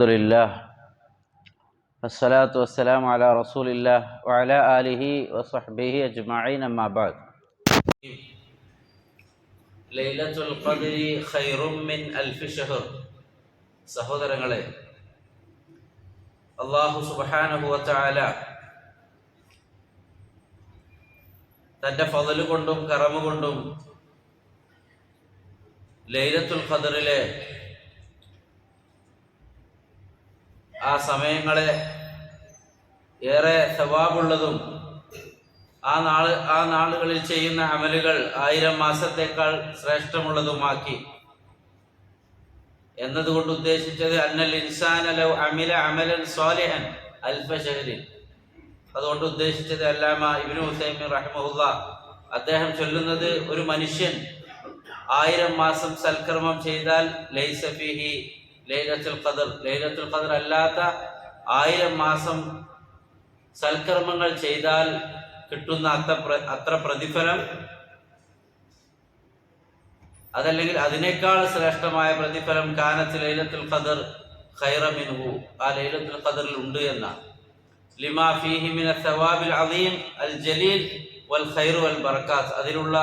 അൽഹംദുലില്ലാ വസ്സലാത്തു വസ്സലാമു അലാ റസൂലില്ലാ വഅലാ ആലിഹി വസഹ്ബിഹി അജ്മഈൻ അമ്മാ ബഅദ്. ലൈലത്തുൽ ഖദ്രി ഖൈറും മിൻ അൽഫി ശഹർ. സഹോദരങ്ങളെ, അല്ലാഹു സുബ്ഹാനഹു വ തആല തന്റെ ഫളല് കൊണ്ടും കറമ കൊണ്ടും ലൈലത്തുൽ ഖദ്റിലെ ആ സമയങ്ങളെ ഏറെ സവാബുള്ളതും ആ നാളുകളിൽ ചെയ്യുന്ന അമലുകൾ 1000 മാസത്തേക്കാൾ ശ്രേഷ്ഠമുള്ളതുമാക്കി എന്നതുകൊണ്ട് ഉദ്ദേശിച്ചത് അന്നൽ ഇൻസാന ലൗ അമില അമലൻ സ്വാലിഹൻ അൽഫ ശഹരിൻ. അതുകൊണ്ട് ഉദ്ദേശിച്ചത് അല്ലാമ ഇബ്നു ഉസൈമീൻ റഹിമഹുല്ലാഹ് അദ്ദേഹം ചൊല്ലുന്നത്, ഒരു മനുഷ്യൻ 1000 മാസം സൽക്കർമ്മം ചെയ്താൽ ലൈസ ഫീഹി ലൈലത്തുൽ ഖദർ, ലൈലത്തുൽ ഖദർ അല്ലാത്ത 1000 മാസം സൽക്കർമ്മങ്ങൾ ചെയ്താൽ കിട്ടുന്ന അത്ര പ്രതിഫലം, അതല്ലെങ്കിൽ അതിനേക്കാൾ ശ്രേഷ്ഠമായ പ്രതിഫലം കാനത്ത് ലൈലത്തുൽ ഖദർ ഖൈറ മിൻഹു, ആ ലൈലത്തുൽ ഖദറിൽ ഉണ്ട് എന്ന ലിമാ ഫീഹി മിനസ് സവാബിൽ അദീം അൽ ജലീൽ വൽ ഖൈർ വൽ ബറകാത്ത്, അതിലുള്ള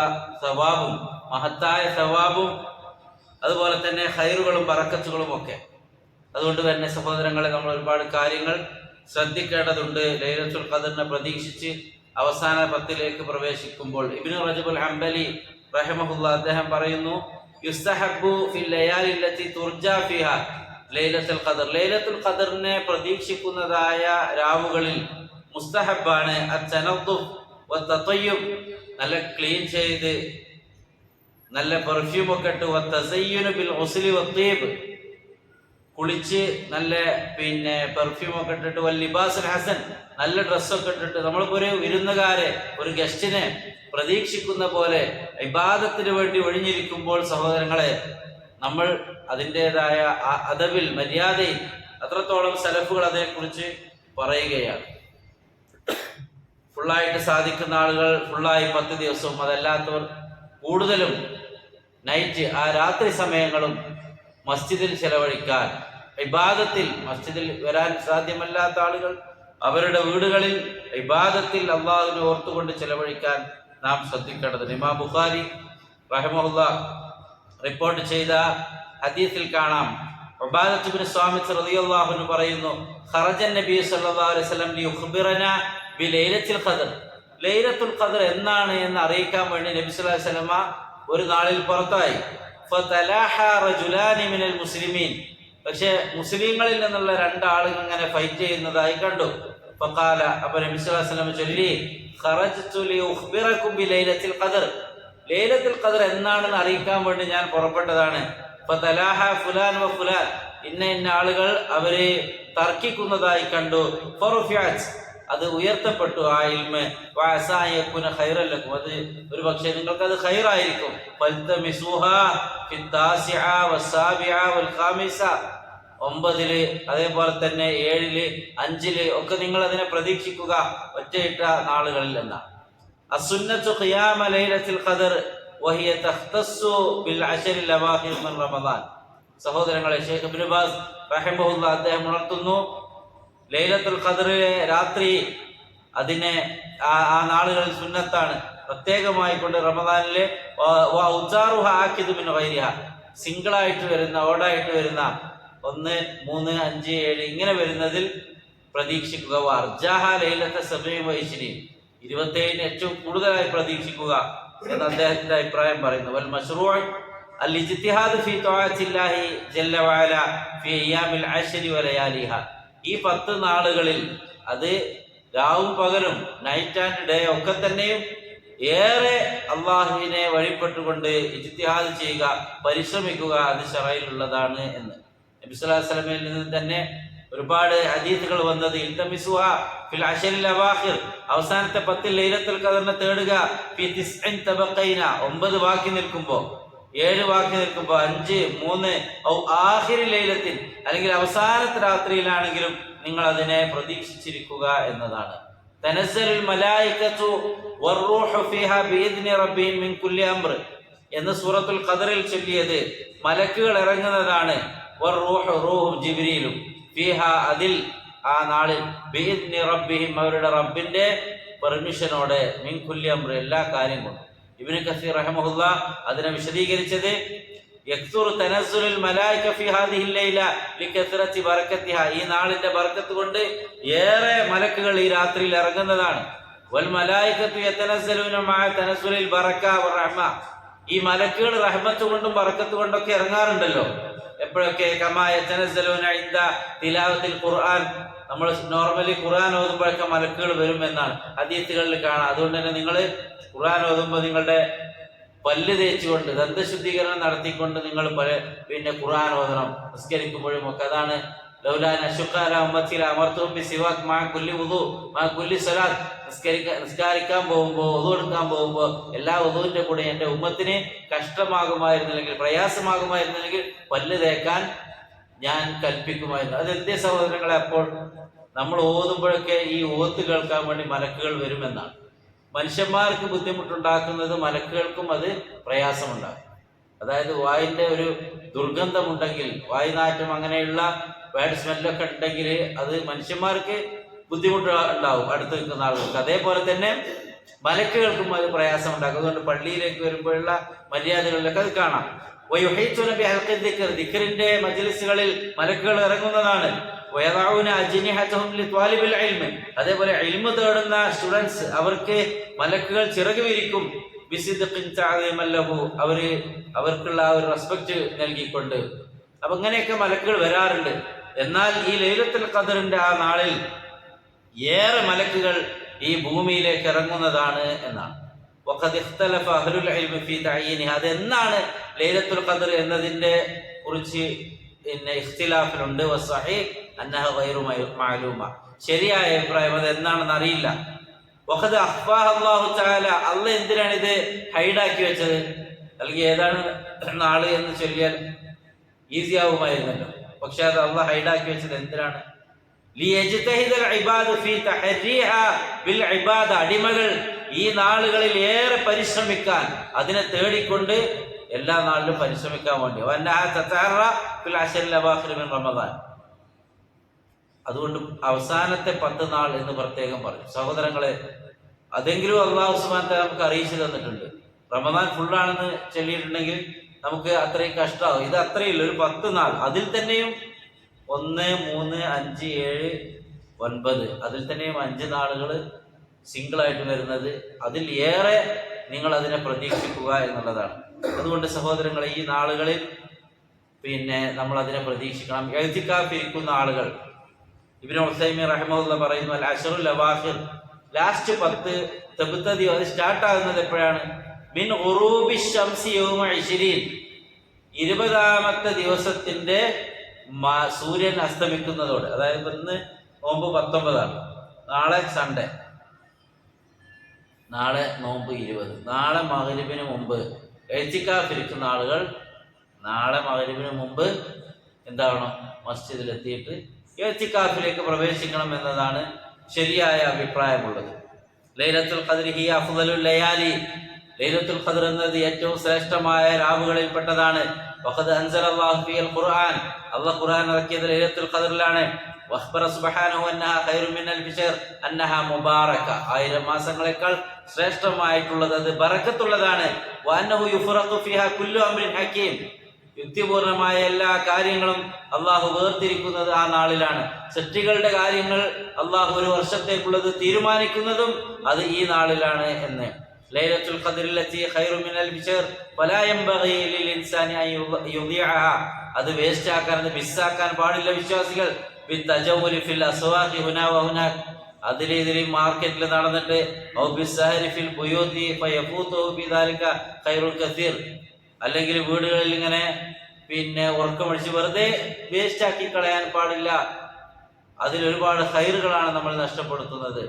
സവാബും മഹത്തായ സവാബും അതുപോലെ തന്നെ ഖൈറുകളും ബറക്കത്തുകളും ഒക്കെ. അതുകൊണ്ട് തന്നെ സഹോദരങ്ങളെ, നമ്മൾ ഒരുപാട് കാര്യങ്ങൾ ശ്രദ്ധിക്കേണ്ടതുണ്ട് ലൈലത്തുൽ ഖദറിനെ പ്രതീക്ഷിച്ച് അവസാന 10ലേക്ക് പ്രവേശിക്കുമ്പോൾ. ഇബ്നു റജബുൽ ഹംബലി റഹിമഹുല്ലാഹ് അദ്ദേഹം പറയുന്നു, യുസ്തഹബ്ബു ഫിൽ ലയാലി അല്ലതി തുർജാ ഫിഹാ ലൈലത്തുൽ ഖദർ, ലൈലത്തുൽ ഖദറിനെ പ്രതീക്ഷിക്കുന്നതായ രാവുകളിൽ മുസ്തഹബാണ് അത്തനദ്ദുഫ് വത്തതയ്യുബ്, നല്ല ക്ലീൻ ചെയ്ത് നല്ല പെർഫ്യൂം ഒക്കെ ഇട്ട്, വത്തസയ്യുനു ബിൽ ഗുസ്ലി വത്തീബ്, കുളിച്ച് നല്ല പെർഫ്യൂം ഒക്കെ ഇട്ടിട്ട്, വല്ലിബാസുൽ ഹസൻ, നല്ല ഡ്രസ്സൊക്കെ ഇട്ടിട്ട് നമ്മളിപ്പോ ഒരു വിരുന്നുകാരെ, ഒരു ഗസ്റ്റിനെ പ്രതീക്ഷിക്കുന്ന പോലെ ഇബാദത്തിന് വേണ്ടി ഒഴിഞ്ഞിരിക്കുമ്പോൾ സഹോദരങ്ങളെ, നമ്മൾ അതിൻ്റെതായ അദബിൽ മര്യാദയിൽ അത്രത്തോളം സലഫുകൾ അതേക്കുറിച്ച് പറയുകയാണ്. ഫുള്ളായിട്ട് സാധിക്കുന്ന ആളുകൾ ഫുള്ളായി 10 ദിവസവും, അതല്ലാത്തവർ കൂടുതലും നൈറ്റ്, ആ രാത്രി സമയങ്ങളും മസ്ജിദിൽ ചെലവഴിക്കാൻ, ഇബാദത്തിൽ, മസ്ജിദിൽ വരാൻ സാധ്യമല്ലാത്ത ആളുകൾ അവരുടെ വീടുകളിൽ ഇബാദത്തിൽ അള്ളാഹുവിനെ ഓർത്തുകൊണ്ട് ചെലവഴിക്കാൻ നാം ശ്രദ്ധിക്കേണ്ടതുണ്ട്. ഇമാം ബുഖാരി റഹിമഹുല്ലാഹ് റിപ്പോർട്ട് ചെയ്ത ഹദീസിൽ കാണാം, ഉബാദത്ത് ഇബ്നു സ്വാമിത്ത് റളിയല്ലാഹു അൻഹു പറയുന്നു, ഖറജൻ നബി സല്ലല്ലാഹു അലൈഹി വസല്ലം ലിയുഖ്ബിറനാ ബിലൈലത്തുൽ ഖദർ, ലൈലത്തുൽ ഖദർ എന്നാണ് എന്ന് അറിയിക്കാൻ വേണ്ടി നബി സല്ലല്ലാഹു അലൈഹി വസല്ലം ഒരു നാളിൽ പുറത്തായി. ഫതലാഹാ റജുലാനി മിനൽ മുസ്ലിമീൻ, പക്ഷേ മുസ്ലിങ്ങളിൽ നിന്നുള്ള 2 ആളുകൾ ഇങ്ങനെ ഫൈറ്റ് ചെയ്യുന്നതായി കണ്ടു. ഫഖാല, അപ്പോൾ നബി സല്ലല്ലാഹു അലൈഹി വസല്ലം ചൊല്ലി, ഖറജ്തു ലിയുഖ്ബിറകും ബിലൈലത്തുൽ ഖദർ, ലൈലത്തുൽ ഖദർ എന്നാണെന്ന് അറിയിക്കാൻ വേണ്ടി ഞാൻ പുറപ്പെട്ടതാണ്. ഫതലാഹാ ഫുലാൻ വ ഫുലാൻ, ഇന്ന ആളുകൾ അവരെ തർക്കിക്കുന്നതായി കണ്ടു. ഫറുഫിഅത്, അത് ഉയർത്തപ്പെട്ടു, ആ ഇൽമ്. വഅസായകുന ഖൈറൻ ലക്കും, അത് ഒരു പക്ഷേ നിങ്ങൾക്ക് അത് ഖൈറായിരിക്കും. ഫൽതമിസുഹാ ഫിത്താസിഅ വസ്സാബിഅ വൽ ഖാമിസ, 9 അതേപോലെ തന്നെ 7 5 ഒക്കെ നിങ്ങൾ അതിനെ പ്രതീക്ഷിക്കുക, ഒറ്റയിട്ട നാളുകളിൽ എന്നാണ്. അസ്സുന്നത്തു ഖിയാമ ലൈലത്തുൽ ഖദർ വഹിയ തഖ്തസ്സു ബിൽ അശറിൽ അവാഖിർ മിൻ റമദാൻ. സഹോദരങ്ങളെ, ശൈഖ് ഇബ്നു ബാസ് റഹിമഹുല്ലാഹ് അദ്ദേഹം ഉണർത്തുന്നു, ലൈലത്തുൽ ഖദറിലെ രാത്രി അതിനെ ആ നാളുകളിൽ സുന്നത്താണ്, പ്രത്യേകമായി കൊണ്ട് റമദാനിലെ സിംഗിളായിട്ട് വരുന്ന, ഓടായിട്ട് വരുന്ന 1 3 5 7 ഇങ്ങനെ വരുന്നതിൽ പ്രതീക്ഷിക്കുക. അർജാഹ ലൈലത്തെ 27 ഏറ്റവും കൂടുതലായി പ്രതീക്ഷിക്കുക എന്ന് അദ്ദേഹത്തിന്റെ അഭിപ്രായം പറയുന്നു. വൽ മശ്റൂഅ് അൽ ഇജ്തിഹാദ് ഫീ തആത്തില്ലാഹി ജല്ല വഅല ഫീ അയ്യാമിൽ അശ്രി വ ലയാലിഹ, ഈ 10 നാളുകളിൽ അത് രാവും പകലും, നൈറ്റ് ആൻഡ് ഡേ ഒക്കെ തന്നെയും ഏറെ അള്ളാഹുവിനെ വഴിപ്പെട്ടുകൊണ്ട് ഇജ്തിഹാദ് ചെയ്യുക, പരിശ്രമിക്കുക, അത് ശറയിലുള്ളതാണ് എന്ന് നബി സല്ലല്ലാഹു അലൈഹി വസല്ലമയിൽ നിന്ന് തന്നെ ഒരുപാട് ഹദീസുകൾ വന്നത്. ഇൽതമിസുഹാ ഫിൽ അശറിൽ അവാഖിർ, അവസാനത്തെ 10 ലൈലത്തുൽ ഖദറിനെ തേടുക. ഫി 9 തബഖൈന, 9 ബാക്കി നിൽക്കുമ്പോൾ, 7 ബാക്കി നിൽക്കുമ്പോൾ, 5 3 ഔ ആഖിരി ലൈലത്തിൽ, അല്ലെങ്കിൽ അവസാനത്തെ രാത്രിയിലാണെങ്കിലും നിങ്ങൾ അതിനെ പ്രതീക്ഷിച്ചിരിക്കുക എന്നതാണ്. തനസ്സലുൽ മലായികതു വറൂഹു ഫീഹാ ബിഇദ്നി റബ്ബിഹിം മിൻ കുല്ലി അംർ എന്ന് സൂറത്തുൽ ഖദറിൽ ചൊല്ലിയത്, മലക്കുകൾ ഇറങ്ങുന്നതാണ്. വറൂഹു, റൂഹും ജിബ്രീലും, ഫീഹ അതിൽ ആ നാളിൽ ബിഇദ്നി റബ്ബിഹിം അവരുടെ റബ്ബിന്റെ പെർമിഷനോടെ മിൻ കുല്ലി അംർ എല്ലാ കാര്യം കൊണ്ടും. ഇബ്നു കസീർ റഹിമഹുല്ലാ അതിനെ വിശദീകരിച്ചത് യക്സുറു തനസ്സുലുൽ മലായിക ഫീ ഹാദിഹിൽ ലൈല ലികസറത്തി ബറകത്തിഹ ഈ നാളിന്റെ ബർക്കത്ത് കൊണ്ട് ഏറെ മലക്കുകൾ ഈ രാത്രിയിൽ ഇറങ്ങുന്നതാണ്. വൽ മലായികത്തു യതനസ്സലൂന മഅ തനസ്സുലിൽ ബറക വറഹ്മ ഈ മലക്കുകൾ റഹ്മത്ത് കൊണ്ടും ബറക്കത്ത് കൊണ്ടൊക്കെ ഇറങ്ങാറുണ്ടല്ലോ എപ്പോഴൊക്കെ. കമാ യതനസ്സലൂന ഇൻദ തിലാവത്തിൽ ഖുർആൻ നമ്മൾ നോർമലി ഖുർആൻ ഓതുമ്പോഴൊക്കെ മലക്കുകൾ വരും എന്നാണ് ഹദീസുകളിൽ കാണാം. അതുകൊണ്ട് തന്നെ നിങ്ങൾ ഖുർആൻ ഓതുമ്പോൾ നിങ്ങളുടെ പല്ല് തേച്ചുകൊണ്ട് ദന്തശുദ്ധീകരണം നടത്തിക്കൊണ്ട് നിങ്ങൾ പിന്നെ ഖുർആൻ ഓതണം നിസ്കരിക്കുമ്പോഴും ഒക്കെ. അതാണ് ലൗലാൻ അശുഖാല ഉമ്മത്തില അമർത്തും ബിസിവാക് മാ കുല്ലി വുദു മാ കുല്ലി സലാത്ത് നിസ്കരിക്കാൻ പോകുമ്പോൾ വുദു എടുക്കാൻ പോകുമ്പോൾ എല്ലാ വുദുവിന്റെ കൂടെ എൻ്റെ ഉമ്മത്തിന് കഷ്ടമാകുമായിരുന്നില്ലെങ്കിൽ പ്രയാസമാകുമായിരുന്നില്ലെങ്കിൽ പല്ല് തേക്കാൻ ഞാൻ കൽപ്പിക്കുമായിരുന്നു. അതെന്തേ സഹോദരങ്ങളെ, അപ്പോൾ നമ്മൾ ഓതുമ്പോഴൊക്കെ ഈ ഓത്ത് കേൾക്കാൻ വേണ്ടി മലക്കുകൾ വരുമെന്നാണ്. മനുഷ്യന്മാർക്ക് ബുദ്ധിമുട്ടുണ്ടാക്കുന്നത് മലക്കുകൾക്കും അത് പ്രയാസമുണ്ടാകും. അതായത് വായിന്റെ ഒരു ദുർഗന്ധമുണ്ടെങ്കിൽ വായുനാറ്റം അങ്ങനെയുള്ള ബാഡ് സ്മെല്ലൊക്കെ ഉണ്ടെങ്കിൽ അത് മനുഷ്യന്മാർക്ക് ബുദ്ധിമുട്ട് ഉണ്ടാവും അടുത്ത് നിൽക്കുന്ന ആളുകൾക്ക്. അതേപോലെ തന്നെ മലക്കുകൾക്കും അത് പ്രയാസം ഉണ്ടാക്കും. അതുകൊണ്ട് പള്ളിയിലേക്ക് വരുമ്പോഴുള്ള മര്യാദകളിലൊക്കെ അത് കാണാം. ദിക്റിന്റെ മജ്ലിസുകളിൽ മലക്കുകൾ ഇറങ്ങുന്നതാണ്. അതേപോലെ ഇൽമു തേടുന്ന സ്റ്റുഡൻസ് അവർക്ക് മലക്കുകൾ ചിറക് വിരിക്കും. അവർക്കുള്ള ആ ഒരു റെസ്പെക്ട് നൽകിക്കൊണ്ട്. അപ്പൊ ഇങ്ങനെയൊക്കെ മലക്കുകൾ വരാറുണ്ട്. എന്നാൽ ഈ ലൈലത്തുൽ ഖദറിന്റെ ആ നാളിൽ ഏറെ മലക്കുകൾ ഈ ഭൂമിയിലേക്ക് ഇറങ്ങുന്നതാണ് എന്നാണ്. അതെന്നാണ് ലൈലത്തുൽ ഖദർ എന്നതിന്റെ കുറിച്ച് പിന്നെ ഇഖ്തിലാഫിലുണ്ട്. ശരിയായ അഭിപ്രായം അത് എന്നാണെന്ന് അറിയില്ല. അള്ളാഹ് എന്തിനാണ് ഇത് ഹൈഡാക്കി വെച്ചത്? അല്ലെങ്കിൽ ഏതാണ് നാള് എന്ന് ചൊല്ലിയാൽ ഈസി ആവുമായിരുന്നല്ലോ. പക്ഷെ അത് അള്ളാഹ് ഹൈഡാക്കി വെച്ചത് എന്തിനാണ്? അടിമകൾ ഈ നാളുകളിൽ ഏറെ പരിശ്രമിക്കാൻ, അതിനെ തേടിക്കൊണ്ട് എല്ലാ നാളിലും പരിശ്രമിക്കാൻ വേണ്ടി. റമദാൻ അതുകൊണ്ട് അവസാനത്തെ 10 നാൾ എന്ന് പ്രത്യേകം പറഞ്ഞു. സഹോദരങ്ങളെ, അതെങ്കിലും അള്ളാഹു സുബ്ഹാനഹു വ തആല നമുക്ക് അറിയിച്ചു തന്നിട്ടുണ്ട്. റമദാൻ ഫുള്ളാണെന്ന് ചൊല്ലിയിട്ടുണ്ടെങ്കിൽ നമുക്ക് അത്രയും കഷ്ടമാകും. ഇത് അത്രയില്ല, ഒരു 10 നാൾ. അതിൽ തന്നെയും 1, 3, 5, 7, 9 അതിൽ തന്നെയും 5 നാളുകൾ സിംഗിളായിട്ട് വരുന്നത്. അതിൽ ഏറെ നിങ്ങൾ അതിനെ പ്രതീക്ഷിക്കുക എന്നുള്ളതാണ്. അതുകൊണ്ട് സഹോദരങ്ങളെ, ഈ നാളുകളിൽ പിന്നെ നമ്മൾ അതിനെ പ്രതീക്ഷിക്കണം. ഇഅ്തികാഫ് ഇരിക്കുന്ന ആളുകൾ, ഇബ്നു ഉസൈമീൻ റഹിമഹുല്ലാഹ് പറയുന്നു, അൽ അശ്റുൽ അവാഖിർ ലാസ്റ്റ് 10 തബ്തദി അത് സ്റ്റാർട്ട് ആകുന്നത് എപ്പോഴാണ്? മിൻ ഗുറൂബി ശംസി യൗമ 20 20ാമത്തെ ദിവസത്തിന്റെ സൂര്യൻ അസ്തമിക്കുന്നതോടെ. അതായത് ഇന്ന് നോമ്പ് 19ആണ്, നാളെ സൺഡേ, നാളെ നോമ്പ് 20. നാളെ മഗ്‌രിബിന് മുമ്പ് ഇഅ്തികാഫ് ഇരിക്കുന്ന ആളുകൾ നാളെ മഗ്‌രിബിന് മുമ്പ് എന്താവണം? മസ്ജിദിലെത്തിയിട്ട് ഇഅ്തികാഫിലേക്ക് പ്രവേശിക്കണം എന്നതാണ് ശരിയായ അഭിപ്രായമുള്ളത്. ലൈലത്തുൽ ഖദ്രി ഹിയ അഫ്ളലുൽ ലയാലി ലൈലത്തുൽ ഖദ്ർ എന്നത് ഏറ്റവും ശ്രേഷ്ഠമായ രാവുകളിൽപ്പെട്ടതാണ്. വഖദ് അൻസലല്ലാഹു ഫീൽ ഖുർആൻ അല്ലാഹു ഖുർആൻ ഇറക്കിയത് ലൈലത്തുൽ ഖദ്റിലാണ്. വഖബറ സുബ്ഹാനഹു അന്നഹാ ഖൈറു മിൻ അൽഫി ശഹർ അന്നഹാ മുബാറക 1000 മാസങ്ങളേക്കാൾ ശ്രേഷ്ഠമായിട്ടുള്ളത് അത് ബറക്കത്തുള്ളതാണ്. വഅന്നഹു യുഫറഖു ഫീഹാ കുല്ലു അംറിൻ ഹകീം യുക്തിപൂർണമായ എല്ലാ കാര്യങ്ങളും അള്ളാഹു വേർതിരിക്കുന്നത് ആ നാളിലാണ്. സൃഷ്ടികളുടെ കാര്യങ്ങൾ അള്ളാഹു ഒരു വർഷത്തേക്കുള്ളത് തീരുമാനിക്കുന്നതും അത് ഈ നാളിലാണ് എന്ന്. ലൈലത്തുൽ ഖദ്റില്ലത്തി ഖൈറു മിൻ അൽഫി ശഹർ വലാ യൻബഗി ലിൽ ഇൻസാനി അൻ യുദിഅഹ അത് വേസ്റ്റ് ആക്കാൻ, മിസ്സാക്കാൻ പാടില്ല വിശ്വാസികൾ. ബിത്തജൗലി ഫിൽ അസ്വാഖി ഹുനാ വഹുനാക് അതിലെ മാർക്കറ്റിൽ നടന്നിട്ട് ഔ ബിസ്സഹരി ഫിൽ ബുയൂതി ഫയഫൂതു ബിദാലിക ഖൈറുൽ കസീർ അല്ലെങ്കിൽ വീടുകളിൽ ഇങ്ങനെ പിന്നെ ഉറക്കമടിച്ച് വെറുതെ വേസ്റ്റ് ആക്കി കളയാൻ പാടില്ല. അതിലൊരുപാട് ഖൈറുകളാണ് നമ്മൾ നഷ്ടപ്പെടുത്തുന്നത്.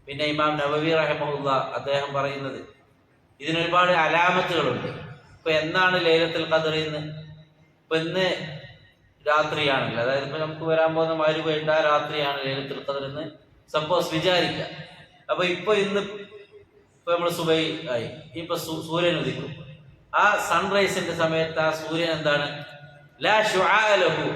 പിന്നെ ഇമാം നവവി റഹിമഹുല്ലാഹ് അദ്ദേഹം പറയുന്നത് ഇതിനൊരുപാട് അലാമത്തുകളുണ്ട്. ഇപ്പൊ എന്നാണ് ലൈലത്തുൽ ഖദ്ർ? ഇപ്പൊ ഇന്ന് രാത്രിയാണെങ്കിൽ, അതായത് ഇപ്പൊ നമുക്ക് വരാൻ പോകുന്ന മഗ്‌രിബ് കഴിഞ്ഞ രാത്രിയാണ് ലൈലത്തുൽ ഖദ്ർ എന്ന് സപ്പോസ് വിചാരിക്കുക. അപ്പൊ ഇന്ന് നമ്മൾ സുബൈ ആയി, ഇപ്പൊ സൂര്യൻ ഉദിക്കും. ആ സൺറൈസിന്റെ സമയത്ത് ആ സൂര്യൻ എന്താണ്? ലാ ശുആ ലഹു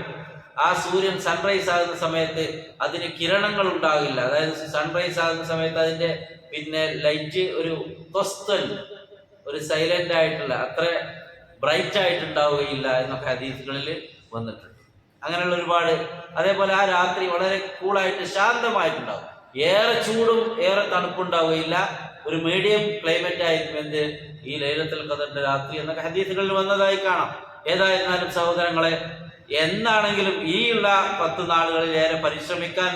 ആ സൂര്യൻ സൺറൈസ് ആകുന്ന സമയത്ത് അതിന് കിരണങ്ങൾ ഉണ്ടാകില്ല. അതായത് സൺറൈസ് ആകുന്ന സമയത്ത് അതിന്റെ പിന്നെ ലൈറ്റ് ഒരു ത്വസ്തൻ, ഒരു സൈലന്റ് ആയിട്ടുള്ള, അത്ര ബ്രൈറ്റ് ആയിട്ടുണ്ടാവുകയില്ല എന്നൊക്കെ ഹദീസുകളിൽ വന്നിട്ടുണ്ട്. അങ്ങനെയുള്ള ഒരുപാട്. അതേപോലെ ആ രാത്രി വളരെ കൂളായിട്ട് ശാന്തമായിട്ടുണ്ടാവും. ഏറെ ചൂടും ഏറെ തണുപ്പുണ്ടാവുകയില്ല. ഒരു മീഡിയം ക്ലൈമറ്റ് ആയിരിക്കും എന്ത് ഈ ലൈലത്തുൽ ഖദറിന്റെ രാത്രി എന്നൊക്കെ ഹദീസുകളിൽ വന്നതായി കാണാം. ഏതായിരുന്നാലും സഹോദരങ്ങളെ, എന്നാണെങ്കിലും ഈ ഉള്ള 10 നാളുകളിൽ ഏറെ പരിശ്രമിക്കാൻ,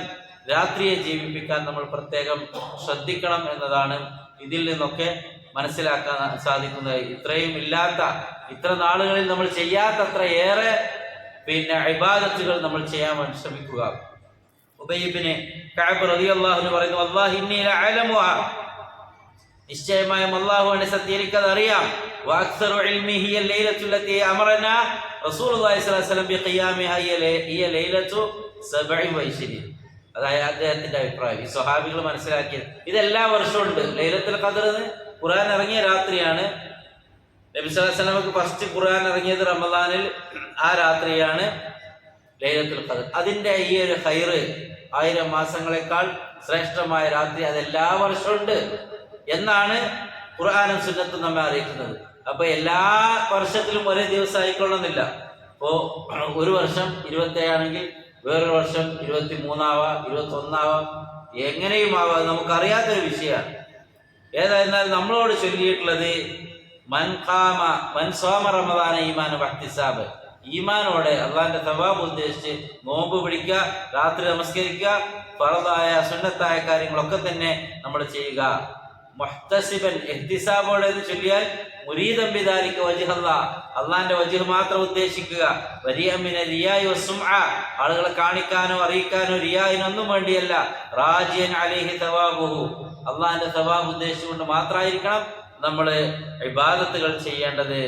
രാത്രിയെ ജീവിപ്പിക്കാൻ നമ്മൾ പ്രത്യേകം ശ്രദ്ധിക്കണം എന്നതാണ് ഇതിൽ നിന്നൊക്കെ മനസ്സിലാക്കാൻ സാധിക്കുന്നത്. ഇത്രയും ഇല്ലാത്ത, ഇത്ര നാളുകളിൽ നമ്മൾ ചെയ്യാത്തത്ര ഏറെ പിന്നെ ഇബാദത്തുകൾ നമ്മൾ ചെയ്യാൻ വേണ്ടി ശ്രമിക്കുക. ഉബയ്യ് ഇബ്നു കഅബ് റളിയല്ലാഹു അൻഹു പറയുന്നു, വല്ലാഹി ഇന്നി ലഅലമുഹ, നിശ്ചയമായും അല്ലാഹുവിനെ സത്യം എനിക്കത് അറിയാം. വഅക്സറു ഇൽമി ഹിയ ലൈലത്തു ലത്തി അമറനാ റസൂലുള്ളാഹി സ്വല്ലല്ലാഹു അലൈഹി വസല്ലം ബിഖിയാമിഹാ ഹിയ ലൈലത്തു 27. അതായത് അദ്ദേഹത്തിന്റെ അഭിപ്രായം. ഈ സ്വഹാബികൾ മനസ്സിലാക്കിയത് ഇതെല്ലാ വർഷവും ഉണ്ട്. ലൈലത്തുൽ ഖദർ ഖുർആൻ ഇറങ്ങിയ രാത്രിയാണ്. നബി സല്ലല്ലാഹു അലൈഹി വസല്ലമക്ക് ഫസ്റ്റ് ഖുർആൻ ഇറങ്ങിയത് റമദാനിൽ, ആ രാത്രിയാണ് ലൈലത്തുൽ ഖദർ. അതിന്റെ ഈ ഒരു ഖൈറ് 1000 മാസങ്ങളെക്കാൾ ശ്രേഷ്ഠമായ രാത്രി അതെല്ലാ വർഷവും ഉണ്ട് എന്നാണ് ഖുർആനും സുന്നത്തും നമ്മെ അറിയിക്കുന്നത്. അപ്പൊ എല്ലാ വർഷത്തിലും ഒരേ ദിവസം ആയിക്കൊള്ളുന്നില്ല. ഇപ്പോ ഒരു വർഷം 27 ആണെങ്കിൽ വേറൊരു വർഷം 23 ആവാം, 21 ആവാം, എങ്ങനെയും ആവാം. നമുക്കറിയാത്തൊരു വിഷയമാണ്. ഏതായിരുന്നാലും നമ്മളോട് ചൊല്ലിയിട്ടുള്ളത് മൻ സ്വാമ റമദാന ഈമാന വഹ്തിസാബ്, ഈമാനോടെ അള്ളാന്റെ സവാബ് ഉദ്ദേശിച്ച് നോമ്പ് പിടിക്കുക, രാത്രി നമസ്കരിക്കുക, ഫർദായ സുന്നത്തായ കാര്യങ്ങളൊക്കെ തന്നെ നമ്മൾ ചെയ്യുക. മുഹ്തസിബൻ, ഇഹ്തിസാബോടെ എന്ന് ചൊല്ലിയാൽ മുരീദൻ ബിദാലിക വജ്ഹല്ലാഹ്, അള്ളാന്റെ വജ്ഹ് മാത്രം ഉദ്ദേശിക്കുക. വരിഅൻ മിന റിയാഇ വസ്സുംഅ, ആളുകളെ കാണിക്കാനോ അറിയിക്കാനോ റിയാഇനൊന്നും വേണ്ടിയല്ല. റാജിയൻ അലൈഹി സവാബുഹു, അള്ളാന്റെ സവാബ് ഉദ്ദേശിച്ചുകൊണ്ട് മാത്രമായിരിക്കണം നമ്മൾ ഇബാദത്തുകൾ ചെയ്യേണ്ടത്.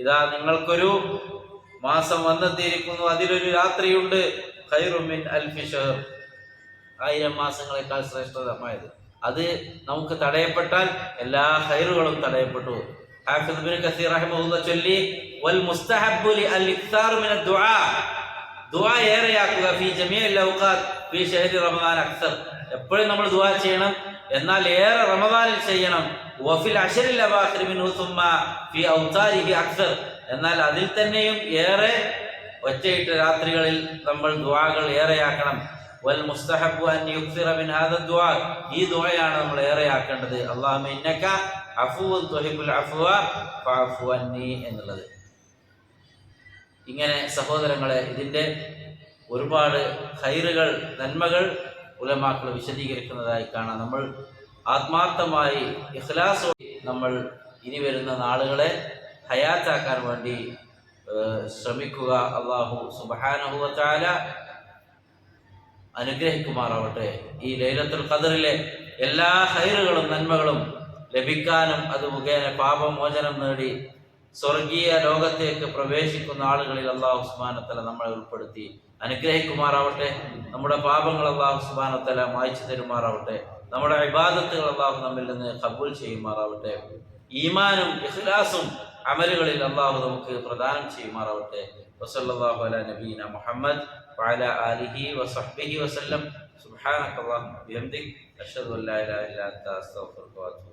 ഇതാ നിങ്ങൾക്കൊരു മാസം വന്നെത്തിയിരിക്കുന്നു, അതിലൊരു രാത്രിയുണ്ട്. ഖൈറും മിൻ അൽഫി ശഹർ, 1000 മാസങ്ങളെക്കാൾ ശ്രേഷ്ഠതമായത്. അത് നമുക്ക് തടയപ്പെട്ടാൽ എല്ലാ ഖൈറുകളും തടയപ്പെട്ടു. ഹാഫിദ് ഇബ്നു കസീർ റഹിമഹുല്ലാഹ് ചൊല്ലി, വൽ മുസ്തഹബ്ബു അൽ ഇക്താർ മിന ദുആ, ദുആ ഏറെയാക്കുക. ഫീ ജമീഇൽ ഔഖാത്ത് ഫീ ശഹരി റമദാൻ അക്സർ, എപ്പോഴും നമ്മൾ ദുആ ചെയ്യണം, എന്നാൽ ഏറെ റമദാനിൽ ചെയ്യണം. വഫിൽ അശ്റിൽ അവാഖിർ മിൻഹു സുമ്മ ഫീ ഔതാരിഹി അക്സർ, എന്നാൽ അതിൽ തന്നെയും ഏറെ ഒറ്റയിട്ട രാത്രികളിൽ നമ്മൾ ദുആകൾ ഏറെയാക്കണം. വൽ മുസ്തഹബ്ബു അൻ യുക്സിറ മിൻ ഹാദ ദുആ, ഈ ദുആയാണ് നമ്മൾ ഏറെയാക്കേണ്ടത്. അല്ലാഹുമ്മ ഇന്നക അഫുവ്വുൻ തുഹിബ്ബുൽ അഫ്വ ഫഅഫു അന്നി എന്നുള്ളത്. ഇങ്ങനെ സഹോദരങ്ങളെ, ഇതിന്റെ ഒരുപാട് ഖൈറുകൾ, നന്മകൾ ഉലമാക്കൾ വിശദീകരിക്കുന്നതായി കാണാം. നമ്മൾ ആത്മാർത്ഥമായി ഇഖ്ലാസോടെ നമ്മൾ ഇനി വരുന്ന നാളുകളെ ഹയാത്താക്കാൻ വേണ്ടി ശ്രമിക്കുക. അല്ലാഹു സുബ്ഹാനഹു വ തആല അനുഗ്രഹിക്കുമാറാവട്ടെ. ഈ ലൈലത്തുൽ ഖദറിലെ എല്ലാ ഖൈറുകളും നന്മകളും ലഭിക്കാനും അത് മുഖേന പാപമോചനം നേടി സ്വർഗീയ ലോകത്തേക്ക് പ്രവേശിക്കുന്ന ആളുകളിൽ അല്ലാഹു സുബ്ഹാനഹു വ തആല നമ്മളെ ഉൾപ്പെടുത്തി അനുഗ്രഹിക്കുമാറാവട്ടെ. നമ്മുടെ പാപങ്ങൾ അല്ലാഹു സുബ്ഹാനഹു വ തആല മായ്ച്ചു തരുമാറാവട്ടെ. നമ്മുടെ ഇബാദത്തുകൾ അല്ലാഹു നമ്മിൽ നിന്ന് ഖബൂൽ ചെയ്യുമാറാവട്ടെ. ഈമാനും ഇഖ്ലാസും അമലുകളിൽ അല്ലാഹു നമുക്ക് പ്രദാനം ചെയ്യുമാറാവട്ടെ. വസല്ലല്ലാഹു അലാ നബീന മുഹമ്മദ് വഅലാ ആലിഹി വസഹ്ബിഹി വസല്ലം. സുബ്ഹാനക അല്ലാഹുമ്മ വബിഹംദിക അഷ്ഹദു അൻ ലാ ഇലാഹ ഇല്ലാ അൻത അസ്തഗ്ഫിറുക വ അത്തൂബു